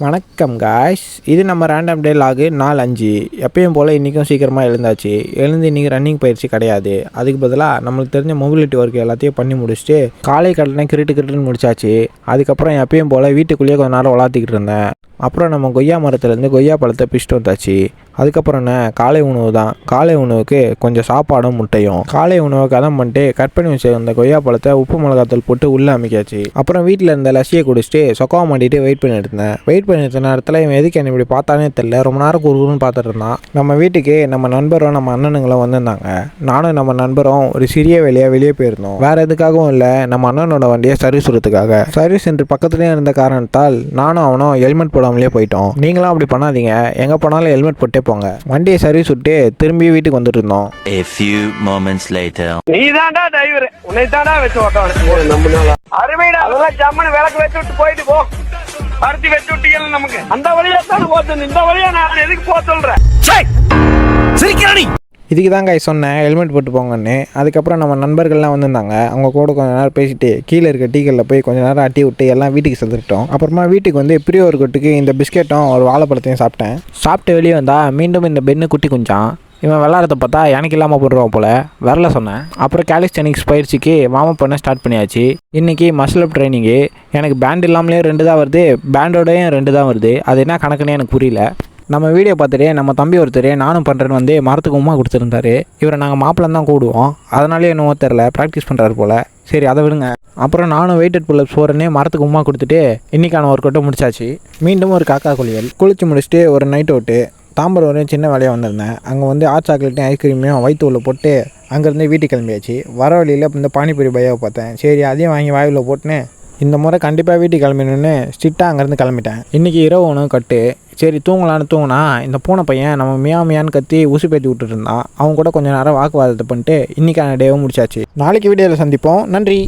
வணக்கம் காய்ஸ், இது நம்ம ரேண்டம் டே லாகு 4-5. எப்பயும் போல் இன்றைக்கும் சீக்கிரமாக எழுந்தாச்சு. இன்றைக்கி ரன்னிங் பயிற்சி கிடையாது. அதுக்கு பதிலாக நம்மளுக்கு தெரிஞ்ச மொபிலிட்டி ஒர்க் எல்லாத்தையும் பண்ணி முடிச்சுட்டு காலை கடனை கிரிட்டுன்னு முடிச்சாச்சு. அதுக்கப்புறம் எப்பயும் போல் வீட்டுக்குள்ளேயே கொஞ்சம் நேரம் விளாத்திக்கிட்டு இருந்தேன். அப்புறம் நம்ம கொய்யா மரத்துலேருந்து கொய்யா பழத்தை பிச்சுட்டு வந்தாச்சு. அதுக்கப்புறம் என்ன, காலை உணவு தான். காலை உணவுக்கு கொஞ்சம் சாப்பாடும் முட்டையும். காலை உணவை கதம் பண்ணிட்டு கட் பண்ணி வச்சு அந்த கொய்யா பழத்தை உப்பு மிளகாத்தூள் போட்டு உள்ளே அமைக்காச்சு. அப்புறம் வீட்டில் இருந்த லஸ்ஸியை குடிச்சிட்டு சொக்காவை மாட்டிட்டு வெயிட் பண்ணிட்டு இருந்தேன். வெயிட் பண்ணிட்டு நேரத்தில் இவன் எதுக்கு என்ன இப்படி பார்த்தானே தெரியல, ரொம்ப நேரம் குறுகுன்னு பார்த்துட்டு இருந்தான். நம்ம வீட்டுக்கு நம்ம நண்பரும் நம்ம அண்ணனுங்களும் வந்திருந்தாங்க. நானும் நம்ம நண்பரும் ஒரு சிறிய வேலையாக வெளியே போயிருந்தோம். வேறு எதுக்காகவும் இல்லை, நம்ம அண்ணனோட வண்டியை சர்வீஸ் விடுறதுக்காக. சர்வீஸ் சென்டர் பக்கத்துலேயே இருந்த காரணத்தால் நானும் அவனும் ஹெல்மெட் போடாமலே போயிட்டோம். நீங்களும் அப்படி பண்ணாதீங்க, எங்கே போனாலும் ஹெல்மெட் போட்டே போங்க. வண்டியை சர்வீஸ் விட்டு திரும்பி வீட்டுக்கு வந்துட்டு இருந்தோம். A few moments later. நீதான்டா டிரைவர், உன்னை தான்டா வச்சு ஓட்டணும். நம்மனால அருமைடா, அதெல்லாம் ஜம்மனு விளக்கு வச்சு விட்டு போயிட்டு போ. பருத்தி வச்சு விட்டீங்க நமக்கு. அந்த வழியா தானே போச்சு, இந்த வழியா நான் எதுக்கு போக சொல்றேன்? இதுக்கு தான் காய் சொன்னேன் ஹெல்மெட் போட்டு போங்கன்னு. அதுக்கப்புறம் நம்ம நண்பர்கள்லாம் வந்திருந்தாங்க. அவங்க கூட கொஞ்சம் நேரம் பேசிட்டு கீழே இருக்க டீக்கலில் போய் கொஞ்சம் நேரம் அட்டி விட்டு எல்லாம் வீட்டுக்கு செஞ்சுட்டோம். அப்புறமா வீட்டுக்கு வந்து பிரிய ஒரு கொட்டுக்கு இந்த பிஸ்கெட்டும் ஒரு வாழைப்பழத்தையும் சாப்பிட்டேன். சாப்பிட்டு வெளியே வந்தால் மீண்டும் இந்த பெண்ணு குட்டி குஞ்சான். இவன் விளாட்றத பார்த்தா எனக்கு இல்லாமல் போடுறான் போல், வரல சொன்னேன். அப்புறம் கேலிஸ்டெனிக்ஸ் பயிற்சிக்கு வார்ம் பண்ண ஸ்டார்ட் பண்ணியாச்சு. இன்றைக்கி மசில் அப் ட்ரைனிங்கு. எனக்கு பேண்ட் இல்லாமலே 2 தான் வருது, பேண்டோடையும் 2 தான் வருது. அது என்ன கணக்குன்னு எனக்கு புரியல. நம்ம வீடியோ பார்த்துட்டு நம்ம தம்பி ஒருத்தர் நானும் பண்ணுறேன்னு வந்து மரத்துக்கு உமா கொடுத்துருந்தாரு. இவரை நாங்கள் மாப்பிள்ளை தான் கூடுவோம், அதனாலே என்னவோ தெரில ப்ராக்டிஸ் பண்ணுறாரு போல். சரி, அதை விடுங்க. அப்புறம் நானும் வெயிட்டட் புல்லப்ஸ் போகிறேன்னே மரத்துக்கு உமா கொடுத்துட்டு இன்றைக்கான ஒர்க் அவுட்டை முடிச்சாச்சு. மீண்டும் ஒரு காக்கா குளியல். குளிச்சு முடிச்சுட்டு ஒரு நைட் அவுட்டு தாம்பரம் வரையும் சின்ன வேலையாக வந்திருந்தேன். அங்கே வந்து ஹாட் சாக்லேட்டையும் ஐஸ்கிரீமையும் வயிற்று உள்ள போட்டு அங்கேருந்து வீட்டுக்கு கிளம்பியாச்சு. வர வழியில் இந்த பானிபூரி பையாவை பார்த்தேன். சரி, அதையும் வாங்கி வாயில் போட்டுன்னு இந்த முறை கண்டிப்பாக வீட்டுக்கு கிளம்பிடணுன்னு ஸ்ட்ரிக்டாக அங்கேருந்து கிளம்பிட்டேன். இன்றைக்கி இரவு உணவு கட்டு. சரி, தூங்கலான்னு தூங்கினா இந்த பூனை பையன் நம்ம மியாமியான்னு கத்தி ஊசி பேத்தி விட்டுட்டு இருந்தான். அவங்க கூட கொஞ்சம் நேரம் வாக்குவாதத்தை பண்ணிட்டு இன்றைக்கான டேவும் முடிச்சாச்சு. நாளைக்கு வீடியோவில் சந்திப்போம். நன்றி.